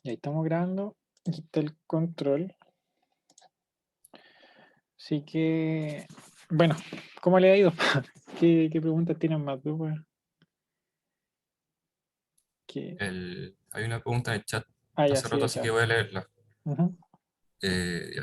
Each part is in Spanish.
Y ahí estamos grabando. Aquí está el control. Así que, bueno, ¿cómo le ha ido? ¿Qué preguntas tienen más dudas? Hay una pregunta en el chat Ya hace sí, rato, el así que chat. voy a leerla. Ujú.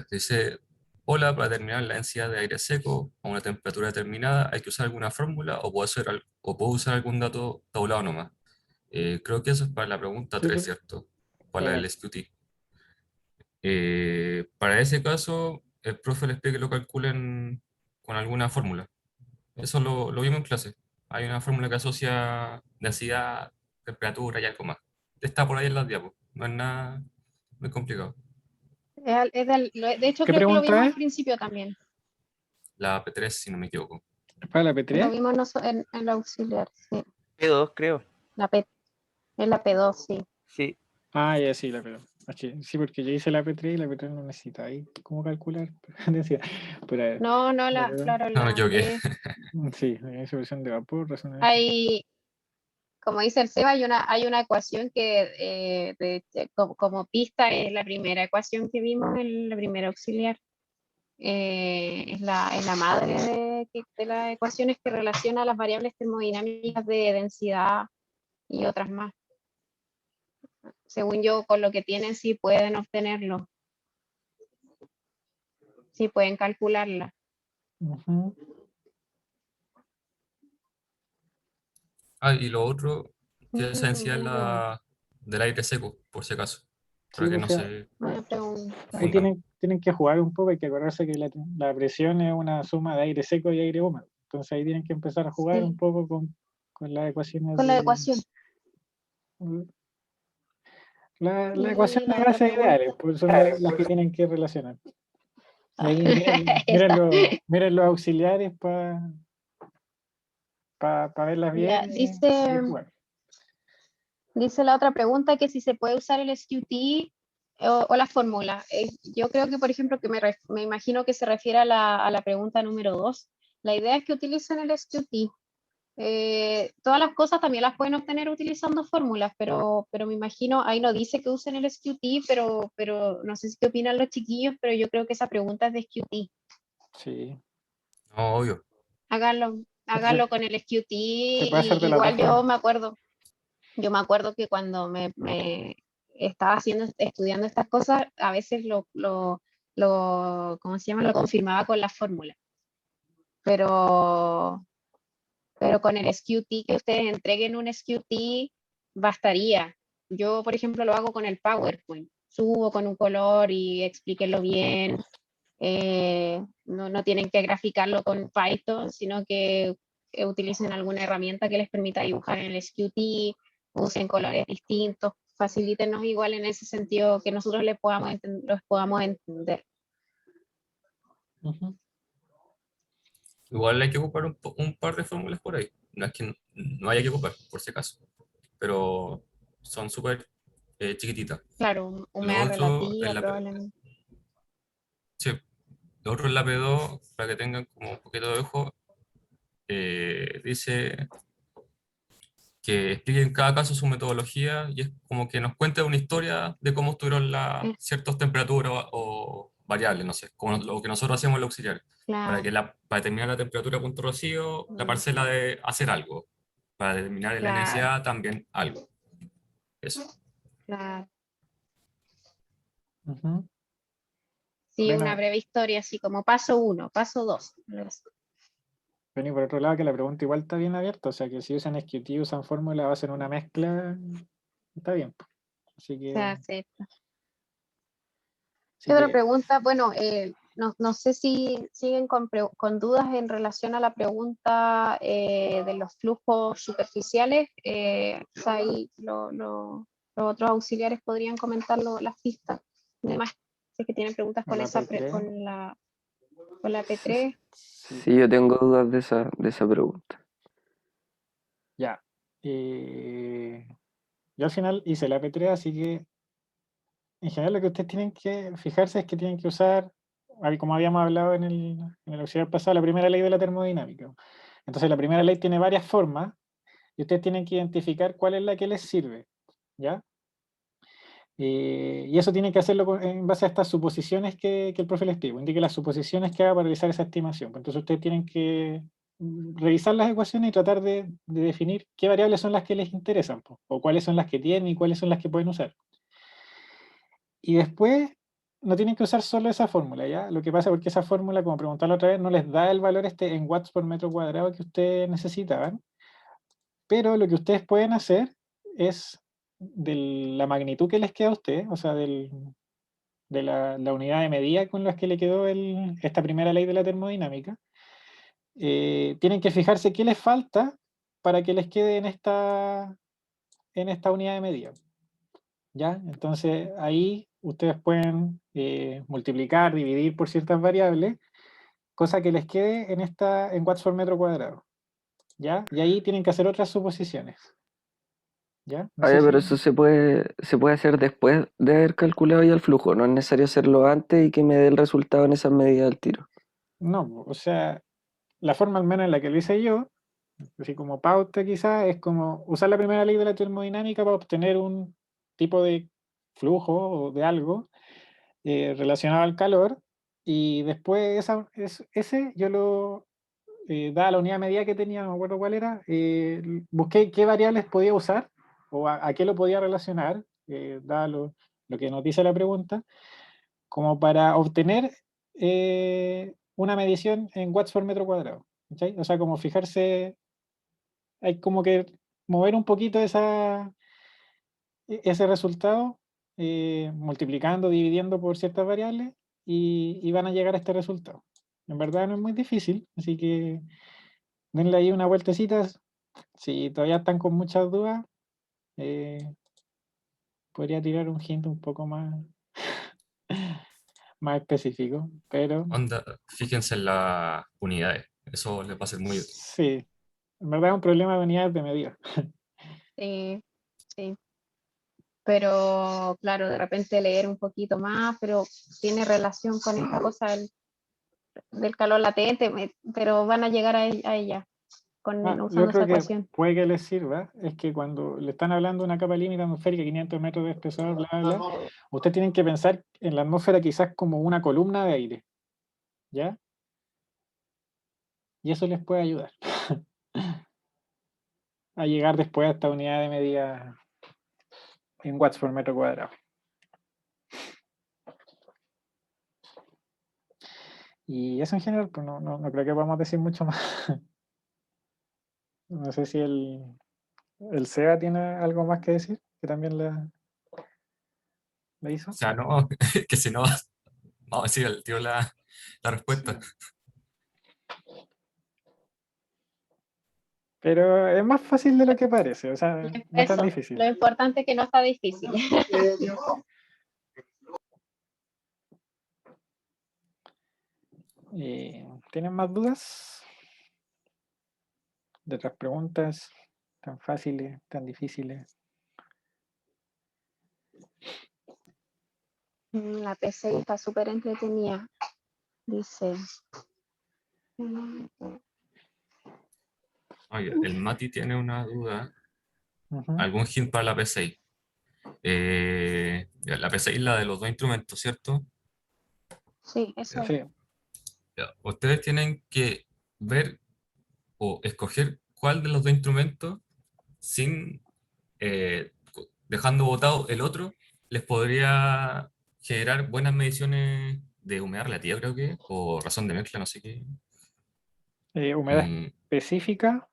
Dice, hola, para determinar la densidad de aire seco a una temperatura determinada, ¿hay que usar alguna fórmula o o puedo usar algún dato tabulado nomás? Creo que eso es para la pregunta Sí, 3, sí. ¿cierto? Para la del Eh, SQT. Para ese caso, el profe les pide que lo calculen con alguna fórmula. Eso lo vimos en clase. Hay una fórmula que asocia densidad, temperatura y algo más. Está por ahí en las diapos. No es nada muy complicado. ¿Qué De hecho, creo que lo vimos pregunta al es? principio también. La P3, si no me equivoco. ¿Para la Lo P3? vimos en la auxiliar, sí. P2, creo. La P, en la P2, sí. Sí. Ya sí, la P2. Sí, porque yo hice la P3 y la P3 no necesita ahí cómo calcular. Decía, pero No, la P2, claro, No me la equivoqué. P. sí, hay solución de vapor, razonamiento. Hay, como dice el Seba, hay una ecuación que como pista es la primera ecuación que vimos en la primera auxiliar. Es la madre de las ecuaciones que relaciona las variables termodinámicas de densidad y otras más. Según yo, con lo que tienen sí pueden obtenerlo, sí pueden calcularla. Ujú. Y lo otro, que esa densidad es Buena pregunta. del aire seco, por si acaso. Sí, Para que pues no sí, se Buena pregunta. ahí confundan. tienen que jugar un poco, hay que acordarse que la presión es una suma de aire seco y aire húmedo. Entonces ahí tienen que empezar a jugar un Sí, poco con las ecuaciones con la ecuación. la ecuación Y de la otra gases ideales, pregunta. pues son las que tienen que relacionar. Y ahí Esa. miren los auxiliares para verlas bien Ya, y dice, jugar. dice la otra pregunta que si se puede usar el SQT o la fórmula. Yo creo que, por ejemplo, me imagino que se refiere a la pregunta número 2. La idea es que utilicen el SQT. Todas las cosas también las pueden obtener utilizando fórmulas, pero me imagino, ahí no dice que usen el SQT, pero no sé si qué opinan los chiquillos, pero yo creo que esa pregunta es de SQT. Sí. No, obvio. Háganlo con el SQT Se puede hacer y de las dos igual formas. yo me acuerdo que cuando me estaba estudiando estas cosas, a veces ¿cómo se llama? Lo confirmaba con la fórmula, pero, pero con el SQT, que ustedes entreguen un SQT, bastaría. Yo, por ejemplo, lo hago con el PowerPoint. Subo con un color y explíquenlo bien. No tienen que graficarlo con Python, sino que utilicen alguna herramienta que les permita dibujar en el SQT, usen colores distintos, facilítenos igual en ese sentido que nosotros los podamos entender. Ujú. Igual hay que ocupar un par de fórmulas por ahí. No es que no haya que ocupar, por si acaso. Pero son súper chiquititas. Claro, Lo humedad otro es relativa probablemente. sí, lo otro es la P2, para que tengan como un poquito de ojo. Dice que explique en cada caso su metodología y es como que nos cuente una historia de cómo estuvieron Es ciertas temperaturas o variables, no sé, como lo que nosotros hacemos en el auxiliar. claro, Para determinar la temperatura a punto rocío, la mm, parcela de hacer algo. Para determinar la claro, NSA también algo. Eso. claro. Ujú. Sí, una Bueno, breve historia, así como paso 1, paso 2. y por otro lado que la pregunta igual está bien abierta, o sea que si usan SQT, usan fórmula, hacen una mezcla, está bien. Así Se que, acepta. ¿Qué así otra que pregunta? Bueno, no sé si siguen con dudas en relación a la pregunta de los flujos superficiales. Ahí los otros auxiliares podrían comentar las pistas. Además, si es que tienen preguntas a con la P3, con la P3. sí, Sí, yo tengo dudas de esa pregunta. ya. Yo al final hice la P3, así que en general lo que ustedes tienen que fijarse es que tienen que usar, como habíamos hablado en el auxiliar pasado, la primera ley de la termodinámica. Entonces la primera ley tiene varias formas y ustedes tienen que identificar cuál es la que les sirve, ¿ya? Y eso tienen que hacerlo en base a estas suposiciones que el profe les pide. Indique las suposiciones que haga para realizar esa estimación. Entonces ustedes tienen que revisar las ecuaciones y tratar de definir qué variables son las que les interesan, po, o cuáles son las que tienen y cuáles son las que pueden usar. Y después no tienen que usar solo esa fórmula, ¿ya? Lo que pasa es que esa fórmula, como preguntarlo otra vez, no les da el valor en watts por metro cuadrado que ustedes necesitaban. Pero lo que ustedes pueden hacer es de la magnitud que les queda a ustedes, o sea, de la unidad de medida con las que le quedó esta primera ley de la termodinámica, tienen que fijarse qué les falta para que les quede en esta unidad de medida. ¿Ya? Entonces ahí ustedes pueden multiplicar, dividir por ciertas variables, cosa que les quede en watts por metro cuadrado. ¿Ya? Y ahí tienen que hacer otras suposiciones. ¿Ya? No Ah, sé ya, pero si- eso se puede hacer después de haber calculado ya el flujo. No es necesario hacerlo antes y que me dé el resultado en esas medidas al tiro. No, o sea, la forma al menos en la que lo hice yo, así como pauta quizás, es como usar la primera ley de la termodinámica para obtener un tipo de flujo o de algo relacionado al calor, y después ese yo lo dada la unidad de medida que tenía, no me acuerdo cuál era, busqué qué variables podía usar o a qué lo podía relacionar, dada lo que nos dice la pregunta, como para obtener una medición en watts por metro cuadrado. ¿Cachai? O sea, como fijarse, hay como que mover un poquito ese resultado, multiplicando, dividiendo por ciertas variables, y van a llegar a este resultado. En verdad no es muy difícil, así que denle ahí una vueltecita. Si todavía están con muchas dudas, eh, podría tirar un hint un poco más específico, pero Onda, fíjense en las unidades. Eso les va a ser muy útil. sí, en verdad es un problema de unidades de medida. Sí, sí. Pero claro, de repente leer un poquito más, pero tiene relación con esta cosa del calor latente, pero van a llegar a ella Lo usando esa otro que ecuación. puede que les sirva es que cuando le están hablando de una capa límite atmosférica, 500 metros de espesor, bla, bla, bla, ustedes tienen que pensar en la atmósfera quizás como una columna de aire, ¿ya? Y eso les puede ayudar a llegar después a esta unidad de medida en watts por metro cuadrado. Y eso en general, pues no creo que podamos decir mucho más. No sé si el SEA tiene algo más que decir, que también le hizo. O sea, no, que si no, vamos a decir al tío la respuesta. Pero es más fácil de lo que parece, o sea, no es tan Eso, difícil. lo importante es que no está difícil. ¿Tienen más dudas de otras preguntas tan fáciles, tan difíciles? La PC está súper entretenida. Dice. Oye, el Mati tiene una duda. Ujú. ¿Algún hint para la P6? Ya, la P6 es la de los dos instrumentos, ¿cierto? Sí, eso es. Sí, Ya, ustedes tienen que ver o escoger cuál de los dos instrumentos, sin dejando botado el otro, les podría generar buenas mediciones de humedad relativa, creo que, o razón de mezcla, no sé qué. humedad Mm, específica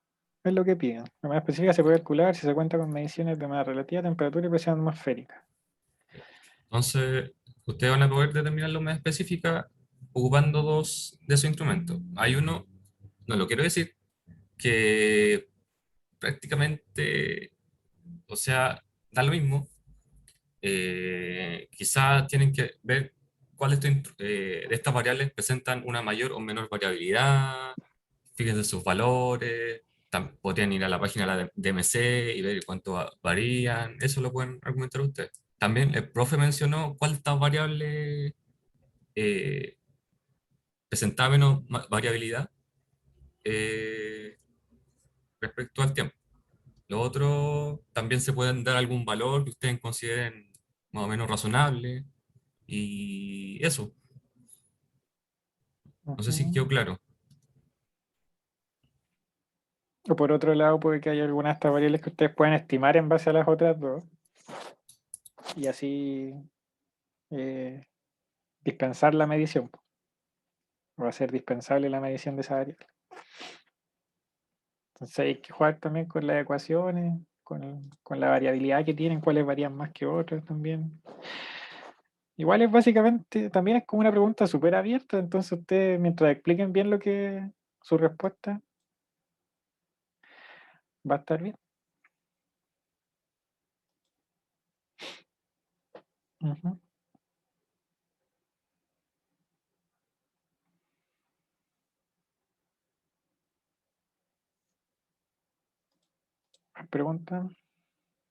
es lo que piden. La humedad específica se puede calcular si se cuenta con mediciones de humedad relativa, temperatura y presión atmosférica. Entonces, ustedes van a poder determinar la humedad específica ocupando dos de esos instrumentos. Hay uno, no lo quiero decir, que prácticamente, o sea, da lo mismo. Quizás tienen que ver cuáles de estas variables presentan una mayor o menor variabilidad, fíjense sus valores, podrían ir a la página de la DMC y ver cuánto varían, eso lo pueden argumentar ustedes. También el profe mencionó cuántas variables eh, presentaba menos variabilidad eh, respecto al tiempo. Lo otro, también se pueden dar algún valor que ustedes consideren más o menos razonable, y eso. No sé si quedó claro. O por otro lado, puede que haya algunas de estas variables que ustedes puedan estimar en base a las otras dos. Y así dispensar la medición. Va a ser dispensable la medición de esa variable. Entonces hay que jugar también con las ecuaciones, con la variabilidad que tienen, cuáles varían más que otras también. Igual es básicamente, también es como una pregunta súper abierta, entonces ustedes mientras expliquen bien lo que su respuesta va a estar bien. Ujú. ¿Más preguntas?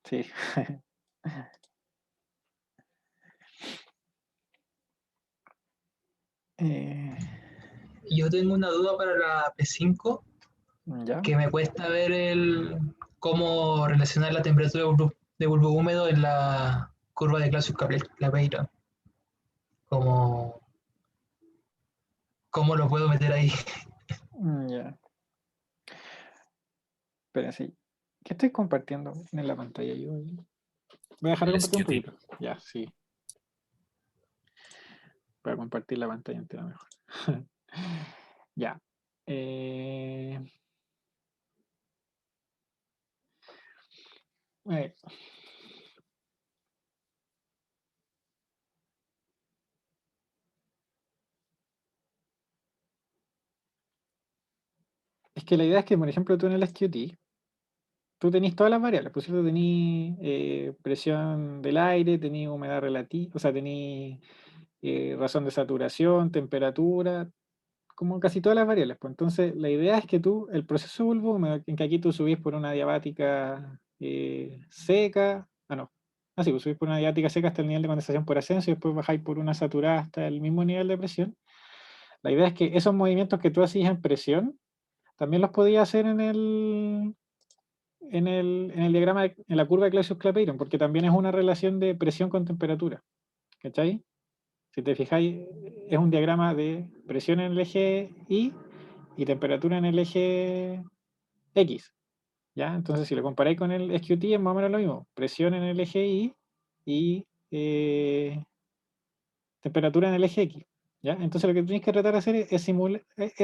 Sí. Eh, Yo tengo una duda para la P5 ya. que me cuesta ver cómo relacionar la temperatura de bulbo húmedo en la curva de Clapeyron. ¿Cómo, ¿Cómo lo puedo meter ahí? Ya. Espera, sí. ¿Qué estoy compartiendo en la pantalla? Yo voy a dejar de El compartir un SQT. poquito. Ya, sí. Voy a compartir la pantalla entera mejor. Ya. Eh, eh, es que la idea es que, por ejemplo, tú en el SQT, tú tenés todas las variables, por cierto, tenés presión del aire, tenés humedad relativa, o sea, tenés razón de saturación, temperatura, como casi todas las variables. Pues entonces, la idea es que tú, el proceso bulbo húmedo, en que aquí tú subís por una diabática seca, no, así, pues subís por una diabática seca hasta el nivel de condensación por ascenso y después bajáis por una saturada hasta el mismo nivel de presión. La idea es que esos movimientos que tú hacías en presión, también los podías hacer en el diagrama, en la curva de Clausius-Clapeyron, porque también es una relación de presión con temperatura. ¿Cachai? Si te fijáis, es un diagrama de presión en el eje y temperatura en el eje X. ¿Ya? Entonces, si lo comparáis con el SQT, es más o menos lo mismo. Presión en el eje y temperatura en el eje X. ¿Ya? Entonces, lo que tienes que tratar de hacer es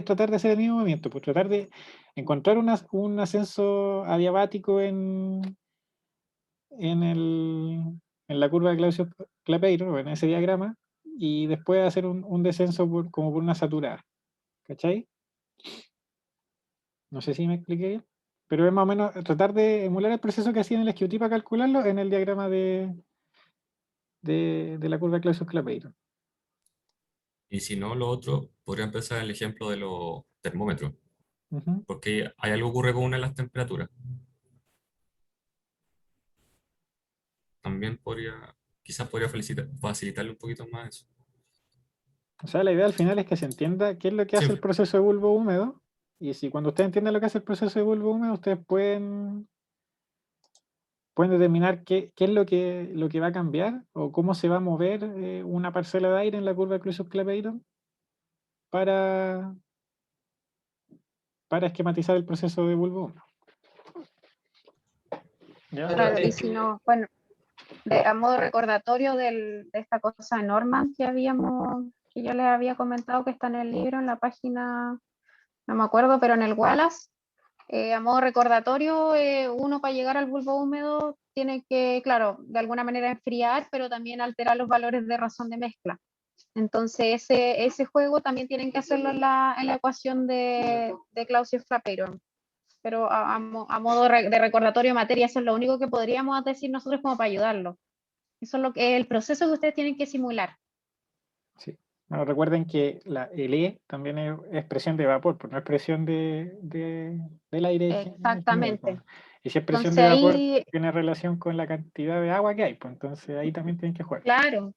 tratar de hacer el mismo movimiento, pues tratar de encontrar un ascenso adiabático en la curva de Clausius-Clapeyron, o en ese diagrama, y después hacer un descenso como por una saturada. ¿Cachai? No sé si me expliqué bien. Pero es más o menos tratar de emular el proceso que hacía en el SQT para calcularlo en el diagrama de la curva de Clausius-Clapeyron. Y si no, lo otro, podría empezar el ejemplo de los termómetros, Ujú. porque hay algo que ocurre con una de las temperaturas. También quizás podría facilitarle un poquito más eso. O sea, la idea al final es que se entienda qué es lo que Sí, hace el proceso de bulbo húmedo. Y si cuando ustedes entiendan lo que hace el proceso de bulbo húmedo, ustedes pueden determinar qué es lo que va a cambiar o cómo se va a mover una parcela de aire en la curva de Clausius-Clapeyron para, para esquematizar el proceso de bulbo húmedo. ¿Ya? Pero Claro, y es si que, no, bueno, a modo recordatorio de esta cosa Norman que yo les había comentado que está en el libro, en la página, no me acuerdo, pero en el Wallace, a modo recordatorio, uno para llegar al bulbo húmedo tiene que, claro, de alguna manera enfriar, pero también alterar los valores de razón de mezcla. Entonces, ese juego también tienen que hacerlo en la ecuación de Clausius-Clapeyron. Pero a modo de recordatorio de materia, eso es lo único que podríamos decir nosotros como para ayudarlo. Eso es lo que el proceso que ustedes tienen que simular. Sí. Bueno, recuerden que el E también es presión de vapor, pues no es presión del aire en general, pues. Exactamente. Y si es presión Entonces de vapor, ahí, tiene relación con la cantidad de agua que hay, pues entonces ahí también tienen que jugar. claro,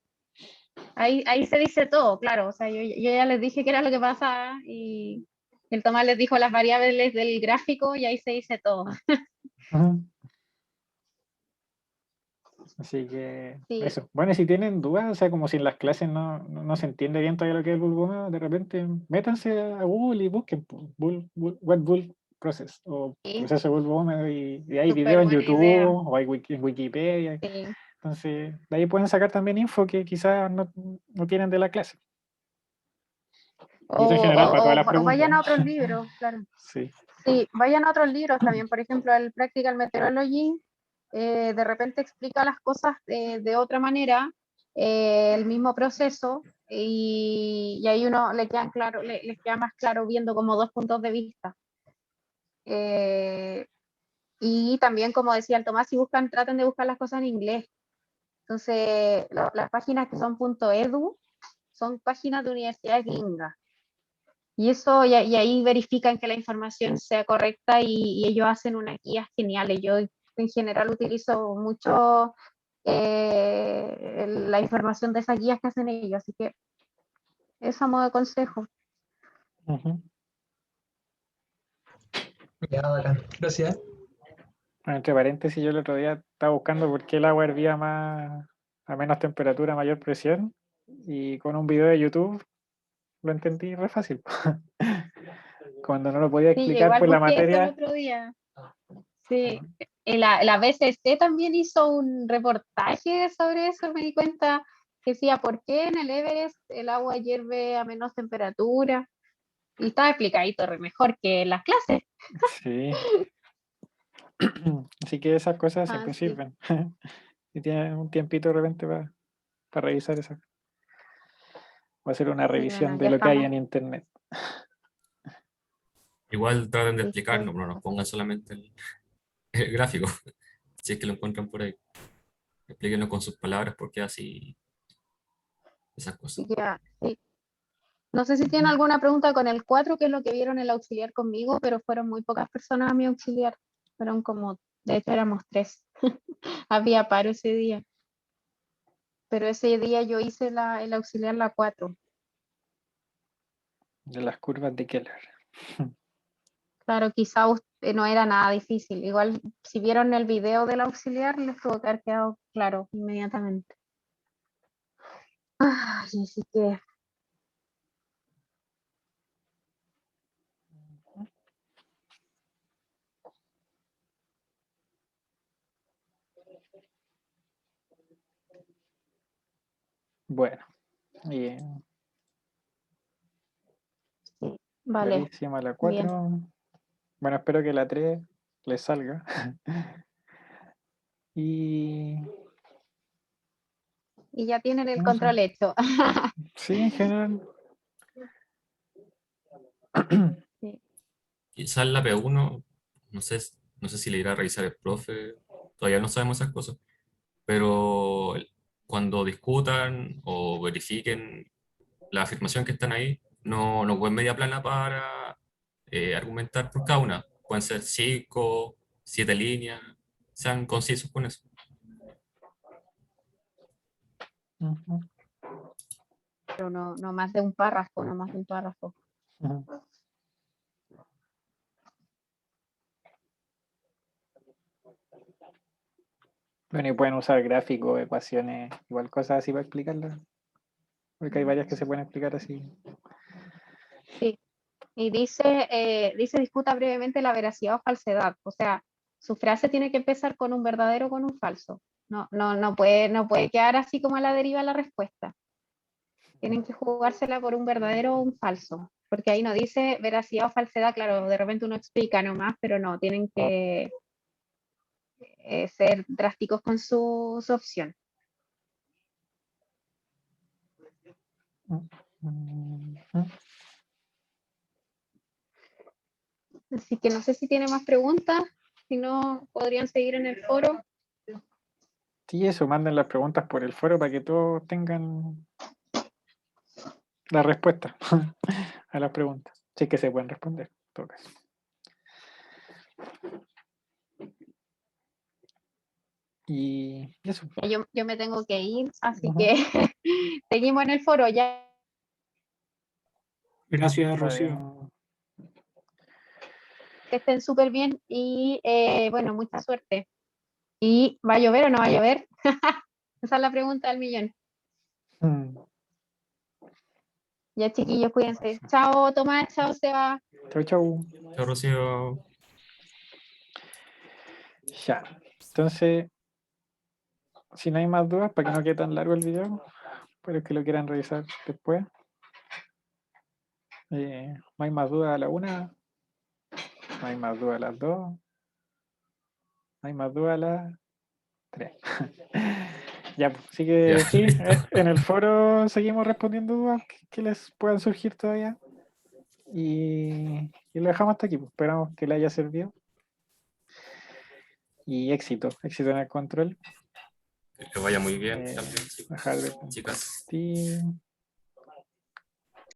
ahí se dice todo, claro. O sea, yo ya les dije qué era lo que pasa y el Tomás les dijo las variables del gráfico y ahí se dice todo. Ujú. Así que Sí. eso. Bueno, y si tienen dudas, o sea, como si en las clases no se entiende bien todavía lo que es el bulbo húmedo, de repente métanse a Google y busquen wet bulb process o Sí. proceso de bulbo húmedo y hay Súper videos en buena YouTube idea. o hay en Wikipedia. Sí. Entonces, de ahí pueden sacar también info que quizás no tienen de la clase. Y eso en general para todas las O vayan a preguntas. otros libros, claro. Sí. Sí, vayan a otros libros también. Por ejemplo, el Practical Meteorology de repente explica las cosas de otra manera, el mismo proceso, y ahí uno le queda claro, les queda más claro viendo como dos puntos de vista. Y también, como decía el Tomás, si buscan, traten de buscar las cosas en inglés. Entonces, las páginas que son .edu son páginas de universidades gringas. Y eso, y ahí verifican que la información sea correcta y ellos hacen unas guías geniales. Yo en general utilizo mucho la información de esas guías que hacen ellos, así que eso a modo de consejo. Ujú. Ya, bacán. Gracias. Bueno, entre paréntesis, yo el otro día estaba buscando por qué el agua hervía a menos temperatura, mayor presión, y con un video de YouTube lo entendí re fácil. Cuando no lo podía Sí, yo explicar igual por la busqué eso el materia. otro día. Sí, la BCC también hizo un reportaje sobre eso, me di cuenta que decía, ¿por qué en el Everest el agua hierve a menos temperatura? Y estaba explicadito re mejor que en las clases. Sí. Así que esas cosas Ah, siempre sí. sirven. Si tienes un tiempito de repente para revisar eso. Voy a hacer una Sí, revisión bueno, de ya lo que hay estamos. en internet. Igual traten de Listo. explicarnos, no nos pongan solamente el gráfico, si es que lo encuentran por ahí. Explíquenlo con sus palabras, porque así, esas cosas. Ya, sí. No sé si tienen alguna pregunta con el 4, que es lo que vieron el auxiliar conmigo, pero fueron muy pocas personas a mi auxiliar. Fueron como, de hecho éramos 3. Había paro ese día. Pero ese día yo hice el auxiliar la 4. De las curvas de Keller. Claro, quizá no era nada difícil. Igual, si vieron el video del auxiliar, les tuvo que haber quedado claro inmediatamente. Ay, así que Bueno, y vale, clarísima la bien. 4. Bueno, espero que la 3 les salga. Y Y ya tienen el no sé. control hecho. Sí, en general. Sí. Quizás la P1, no sé si le irá a revisar el profe, todavía no sabemos esas cosas, pero cuando discutan o verifiquen la afirmación que están ahí, no pueden media plana para argumentar por cada una. Pueden ser 5, 7 líneas, sean concisos con eso. Ujú, Pero no más de un párrafo, no más de un párrafo. ujú. Bueno, y pueden usar gráficos, ecuaciones, igual cosas así para explicarlas. Porque hay varias que se pueden explicar así. Sí. Y dice discuta brevemente la veracidad o falsedad. O sea, su frase tiene que empezar con un verdadero o con un falso. No puede quedar así como a la deriva la respuesta. Tienen que jugársela por un verdadero o un falso. Porque ahí no dice veracidad o falsedad, claro, de repente uno explica nomás, pero no, tienen que ser drásticos con su opción. Ujú. Así que no sé si tiene más preguntas, si no, podrían seguir en el foro. Sí, eso, manden las preguntas por el foro para que todos tengan la respuesta a las preguntas. Sí que se pueden responder, en todo caso. Y eso. Ya yo me tengo que ir, así Ujú. que seguimos en el foro ya. Gracias, Está Rocío. bien. Que estén súper bien y bueno, mucha suerte. ¿Y va a llover o no va a llover? Esa es la pregunta del millón. Mm. Ya, chiquillos, cuídense. Chao, Tomás, chao, Seba. Chau, chau. Chao, Rocío. Ya. Entonces, si no hay más dudas, para que no quede tan largo el video, pero que lo quieran revisar después. No hay más dudas a la 1, no hay más dudas a las 2, no hay más dudas a las 3. Ya, pues, así que Ya, sí, listo. en el foro seguimos respondiendo dudas que les puedan surgir todavía. Y lo dejamos hasta aquí, pues. Esperamos que le haya servido. Y éxito en el control. Que vaya muy bien Eh, también, chicos. Dejar de Chicas. compartir.